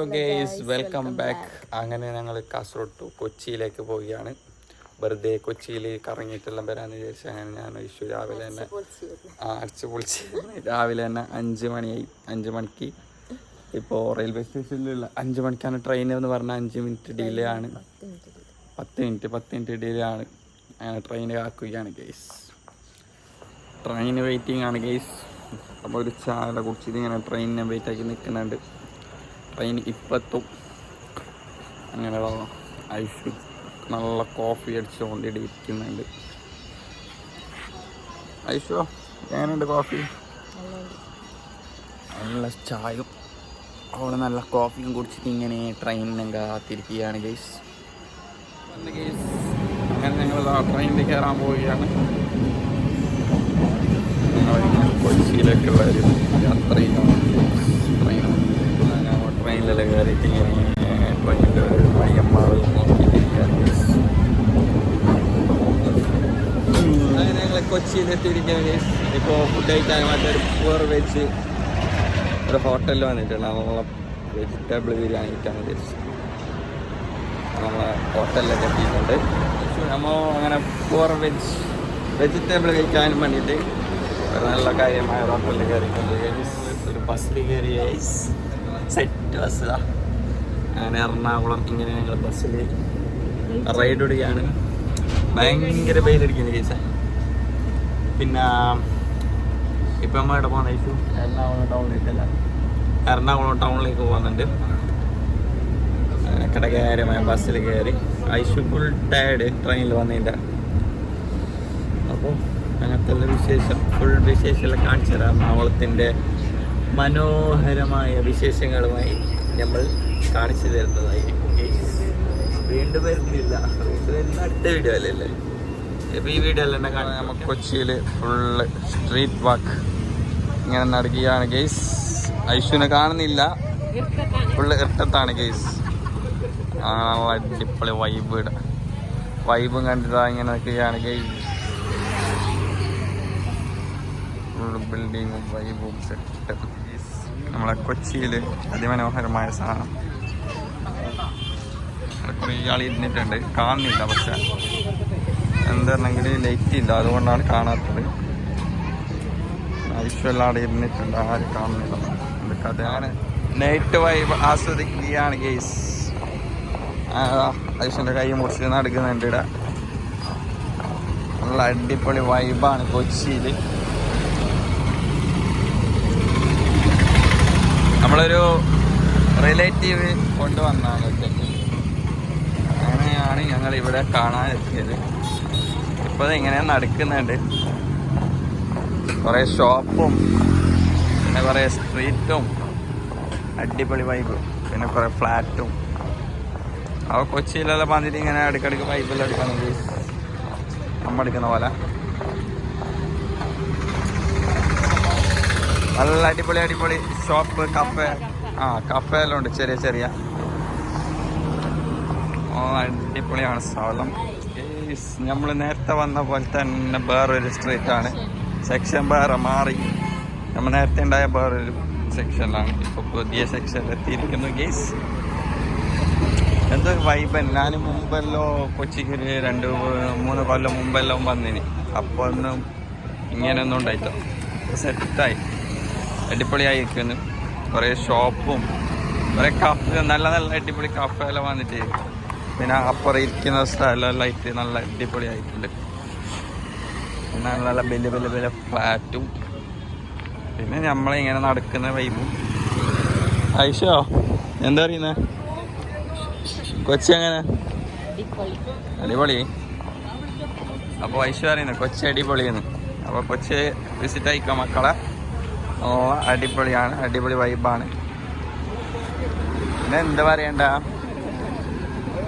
Welcome back. അങ്ങനെ ഞങ്ങൾ Kasaragod to കൊച്ചിയിലേക്ക് പോവുകയാണ്. വെറുതെ കൊച്ചിയിൽ കറങ്ങിയിട്ടെല്ലാം വരാമെന്ന് വിചാരിച്ചു. അങ്ങനെ ഞാൻ ഇഷ്യൂ രാവിലെ തന്നെ അടിച്ചു പൊളിച്ച് രാവിലെ തന്നെ 5 മണിയായി. 5 മണിക്ക് ഇപ്പോൾ റെയിൽവേ സ്റ്റേഷനിലുള്ള 5 മണിക്കാണ് ട്രെയിൻ എന്ന് പറഞ്ഞാൽ 5 മിനിറ്റ് ഡിലേ ആണ്. 10 മിനിറ്റ് ഡിലേ ആണ്. അങ്ങനെ ട്രെയിൻ കാക്കുകയാണ് ഗെയ്സ്. ട്രെയിൻ വെയിറ്റിംഗ് ആണ് ഗെയ്സ്. അപ്പോൾ ഒരു ചായ കുടിച്ചിട്ട് ഇങ്ങനെ ട്രെയിനിനെ വെയിറ്റ് ആക്കി നിൽക്കുന്നുണ്ട്. ട്രെയിൻ ഇപ്പത്തും. അങ്ങനെ ഐസ് നല്ല കോഫി അടിച്ചുകൊണ്ടിട്ട് ഇരിക്കുന്നുണ്ട്. ഐശോ എങ്ങനെയുണ്ട് കോഫി? നല്ല ചായയും അവിടെ നല്ല കോഫിയും കുടിച്ചിട്ട് ഇങ്ങനെ ട്രെയിനിനെ കാത്തിരിക്കുകയാണ് ഗെയ്സ്. അങ്ങനെ ഞങ്ങൾ ട്രെയിനിൽ കയറാൻ പോവുകയാണ്. കൊച്ചിയിലേക്കുള്ള ഒരു യാത്രയിലാണ്. ട്രെയിനിലെല്ലാം കയറിയിട്ട് ഇങ്ങനെ ട്രെയിനിൻ്റെ പയ്യന്മാർ നോക്കിയിരിക്കുകയാണ്. അങ്ങനെ ഞങ്ങൾ കൊച്ചിയിലെത്തിയിരിക്കുകയാണ്. ഇപ്പോൾ ഫുഡ് കഴിക്കാൻ മറ്റൊരു പ്യുവർ വെജ് ഒരു ഹോട്ടലിൽ വന്നിട്ടുണ്ട്. നമ്മളെ വെജിറ്റബിൾ ബിരിയാണി കഴിക്കാൻ വിചാരിച്ചു നമ്മളെ ഹോട്ടലിലൊക്കെ എത്തിയിട്ടുണ്ട്. നമ്മൾ അങ്ങനെ പ്യുവർ വെജിറ്റബിൾ കഴിക്കാൻ വേണ്ടിയിട്ട് ഒരു നല്ല കാര്യമായ ഹോട്ടലിൽ കയറിയിട്ടുണ്ട്. ഒരു ബസ്സിൽ കയറി സെറ്റ് ബസ്സാണ്. അങ്ങനെ എറണാകുളം ഇങ്ങനെ ഞങ്ങൾ ബസ്സിൽ റൈഡ് ഓടുകയാണ്. ഭയങ്കര വെയിലടിക്കുന്ന കേസ്. പിന്നെ ഇപ്പം നമ്മൾ ഇവിടെ പോകുന്ന ഇഷ്യൂ എറണാകുളം ടൗണിലേക്ക് പോകുന്നുണ്ട്. കടകാരമായ ബസ്സിൽ കയറി ഐഷു ഫുൾ ടയർഡ് ട്രെയിനിൽ വന്നതിൻ്റെ. അപ്പോൾ അങ്ങനത്തെ ഫുൾ വിശേഷമെല്ലാം കാണിച്ചു തരാം. എറണാകുളത്തിൻ്റെ മനോഹരമായ വിശേഷങ്ങളുമായി നമ്മൾ കാണിച്ചു തരുന്നതായിരിക്കും. വീണ്ടും വരുന്നില്ല, വീണ്ടും വരുന്ന അടുത്ത വീഡിയോ അല്ലേ. ഇപ്പോൾ ഈ വീഡിയോ എല്ലാം കാണാൻ നമുക്ക് കൊച്ചിയിൽ ഫുള്ള് സ്ട്രീറ്റ് വാക്ക് ഇങ്ങനെ നടക്കുകയാണ് ഗെയ്സ്. ഐശുവിനെ കാണുന്നില്ല, ഫുള്ള് ഇർട്ടത്താണ് ഗെയ്സ്. അടിപൊളി വൈബും കണ്ടിട്ടാ ഇങ്ങനെ നിൽക്കുകയാണ് ഗെയ്സ്. ബിൽഡിങ്ങും വൈബും സെറ്റ്. നമ്മളെ കൊച്ചിയിൽ അതിമനോഹരമായ സാധനം. കുറേ ആൾ ഇരുന്നിട്ടുണ്ട്, കാണുന്നില്ല. പക്ഷെ എന്താണെങ്കിൽ ലൈറ്റ് ഇല്ല, അതുകൊണ്ടാണ് കാണാത്തത്. ഐശ്വര്യം അവിടെ ഇരുന്നിട്ടുണ്ട്, ആരും കാണുന്നില്ല. എന്തൊക്കെ അതാണ് നൈറ്റ് വൈബ് ആസ്വദിക്കുകയാണ് ഗെയ്സ്. ഐശ്വര്യൻ്റെ കൈ മുറിച്ച് നടക്കുന്നുണ്ട് ഇവിടെ. നല്ല അടിപൊളി വൈബാണ് കൊച്ചിയിൽ. നമ്മളൊരു റിലേറ്റീവ് കൊണ്ടുവന്നാണ് ഒറ്റയ്ക്ക്. അങ്ങനെയാണ് ഞങ്ങൾ ഇവിടെ കാണാനെത്തിയത്. ഇപ്പോൾ ഇങ്ങനെ നടക്കുന്നുണ്ട്. കുറേ ഷോപ്പും പിന്നെ കുറേ സ്ട്രീറ്റും അടിപൊളി വൈബും പിന്നെ കുറേ ഫ്ലാറ്റും. അപ്പോൾ കൊച്ചിയിലെല്ലാം വന്നിട്ട് ഇങ്ങനെ ഇടയ്ക്കിടയ്ക്ക് വൈബെല്ലാം എടുക്കണമെങ്കിൽ നമ്മൾ എടുക്കുന്ന പോലെ നല്ല അടിപൊളി ഷോപ്പ്, കഫേ എല്ലാം ഉണ്ട്. ചെറിയ അടിപൊളിയാണ് സ്ഥലം. നമ്മൾ നേരത്തെ വന്ന പോലെ തന്നെ വേറൊരു സ്ട്രീറ്റാണ്. സെക്ഷൻ വേറെ മാറി. നമ്മൾ നേരത്തെ ഉണ്ടായ വേറൊരു സെക്ഷനിലാണ്. ഇപ്പോൾ പുതിയ സെക്ഷനിൽ എത്തിയിരിക്കുന്നു ഗെയ്സ്. എന്തോ വൈബൻ. ഞാൻ മുമ്പെല്ലോ കൊച്ചിക്ക് ഒരു 2-3 കൊല്ലം മുമ്പെല്ലാം വന്നിന്. അപ്പോൾ ഒന്നും ഇങ്ങനെയൊന്നും ഉണ്ടായിട്ടോ. സെറ്റായി അടിപൊളിയായിരിക്കുന്നു. കുറേ ഷോപ്പും കുറേ കഫേ, നല്ല അടിപൊളി കഫേയെല്ലാം വന്നിട്ട് പിന്നെ അപ്പുറം ഇരിക്കുന്ന സ്ഥലമെല്ലാം ആയിട്ട് നല്ല അടിപൊളിയായിട്ടുണ്ട്. പിന്നെ നല്ല വലിയ ഫ്ലാറ്റും പിന്നെ നമ്മളിങ്ങനെ നടക്കുന്ന വൈബും. ഐഷോ എന്താ പറയുന്നത്? കൊച്ചി എങ്ങനെ? അടിപൊളി. അപ്പോൾ ഐഷോ പറയുന്നത് കൊച്ചി അടിപൊളിയെന്ന്. അപ്പോൾ കൊച്ചി വിസിറ്റ് ആയിക്കോ മക്കളെ. അടിപൊളിയാണ്, അടിപൊളി വൈബാണ്. പിന്നെ എന്താ പറയണ്ട,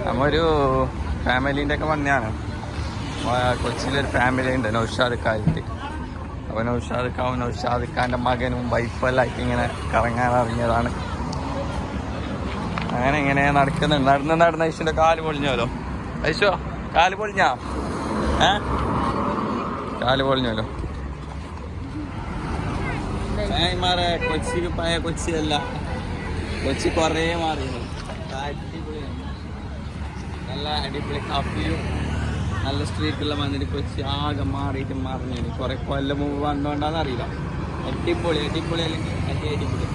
നമ്മൊരു ഫാമിലീൻ്റെ ഒക്കെ വന്നതാണ്. കൊച്ചിയിലൊരു ഫാമിലി ഉണ്ട്, നൗഷാദ്. അപ്പോൾ നൗഷാദ് ഖാൻ്റെ മകനും വൈഫെല്ലാം ആയിട്ട് ഇങ്ങനെ കറങ്ങാൻ ഇറങ്ങിയതാണ്. അങ്ങനെ ഇങ്ങനെ നടന്ന ഐശുവിൻ്റെ കാല് പൊളിഞ്ഞല്ലോ. ഐശോ കാല് പൊളിഞ്ഞോ? കൊച്ചിക്ക് പഴയ കൊച്ചിയല്ല. കൊച്ചി കുറേ മാറി. അടിപൊളിയാണ്, നല്ല അടിപൊളി കാപ്പിയും നല്ല സ്ട്രീറ്റെല്ലാം വന്നിട്ട് കൊച്ചി ആകെ മാറിയിട്ട് മറിഞ്ഞു. കുറെ കൊല്ലം മുമ്പ് വന്നോണ്ടാന്ന് അറിയില്ല. അടിപൊളി അടിപൊളി അല്ലെങ്കിൽ അടിപൊളി.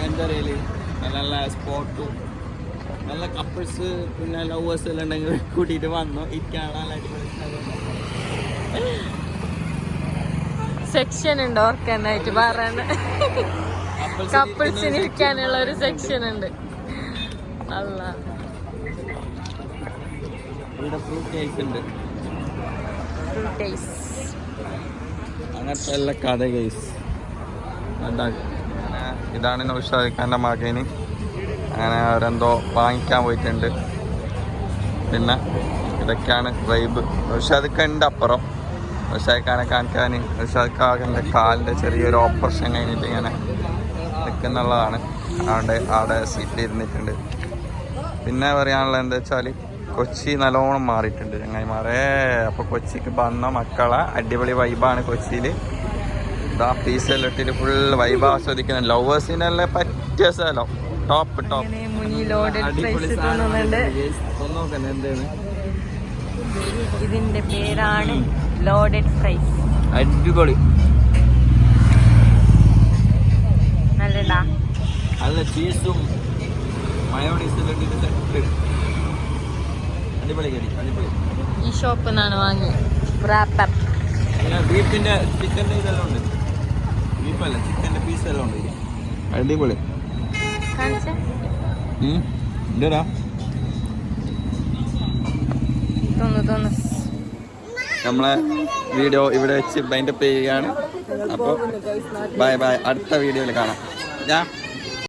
എന്താ പറയല്, നല്ല നല്ല സ്പോട്ടും നല്ല കപ്പിൾസ് പിന്നെ ലവേഴ്സ് എല്ലാം ഉണ്ടെങ്കിൽ കൂട്ടിയിട്ട് വന്നു ഇരിക്കാണ്. നല്ല അടിപൊളി സെക്ഷൻ ഉണ്ട് ഓർക്കാനായിട്ട് പറയാൻ. കപ്പിൾസിന് ഇരിക്കാനുള്ള ഒരു സെക്ഷൻ ഉണ്ട്. അല്ല ഇവിടെ ഫ്രൂട്ട് കേക്ക് ഉണ്ട്, അങ്ങനത്തെ എല്ലാ കഥ കേസ്. ഇതാണ് നൗഷാദ് ഖാൻ്റെ മകന്. അങ്ങനെ അവരെന്തോ വാങ്ങിക്കാൻ പോയിട്ടുണ്ട്. പിന്നെ ഇതൊക്കെയാണ് വൈബ്. നൗഷാദ് ഖാൻ ഉണ്ട് അപ്പുറം. നൗഷാദ് ഖാനെ കാണിക്കാൻ നൗഷാദ് ഖാൻ്റെ കാലിൻ്റെ ചെറിയൊരു ഓപ്പറേഷൻ കഴിഞ്ഞിട്ട് ഇങ്ങനെ നിൽക്കുന്നുള്ളതാണ്. അവിടെ അവിടെ സീറ്റിൽ ഇരുന്നിട്ടുണ്ട്. പിന്നെ പറയാനുള്ളത് എന്താ വെച്ചാൽ കൊച്ചി നല്ലോണം മാറിയിട്ടുണ്ട് ചങ്ങായിമാരേ. അപ്പോൾ കൊച്ചിക്ക് വന്ന മക്കളെ അടിപൊളി വൈബാണ് കൊച്ചിയിൽ. ഇതാ പീസെല്ലാം ഇട്ടിട്ട് ഫുൾ വൈബ് ആസ്വദിക്കുന്ന ലവേഴ്സിനെല്ലാം പറ്റിയ സ്ഥലം. ടോപ്പ് ടോപ്പ് ഇതിന്റെ പേരാണ് ലോഡഡ് ഫ്രൈസ്. അടിപൊളി നല്ലതാ, നല്ല ചീസും മയോണീസും ഇട്ടിട്ട് സെറ്റ്. അടിപൊളി കടി, അടിപൊളി. ഈ ഷോപ്പിൽ നിന്നാണ് വാങ്ങി. ബീഫിന്റെ ചിക്കൻ്റെ ഇതെല്ലാം ഉണ്ട്. ബീഫല്ല, ചിക്കൻ്റെ പീസെല്ലാം ഉണ്ട്. അടിപൊളി. ഇതാ നമ്മളെ വീഡിയോ ഇവിടെ വെച്ച് ബൈൻഡപ്പ് ചെയ്യുകയാണ്. അപ്പോൾ ബൈ ബൈ, അടുത്ത വീഡിയോയിൽ കാണാം.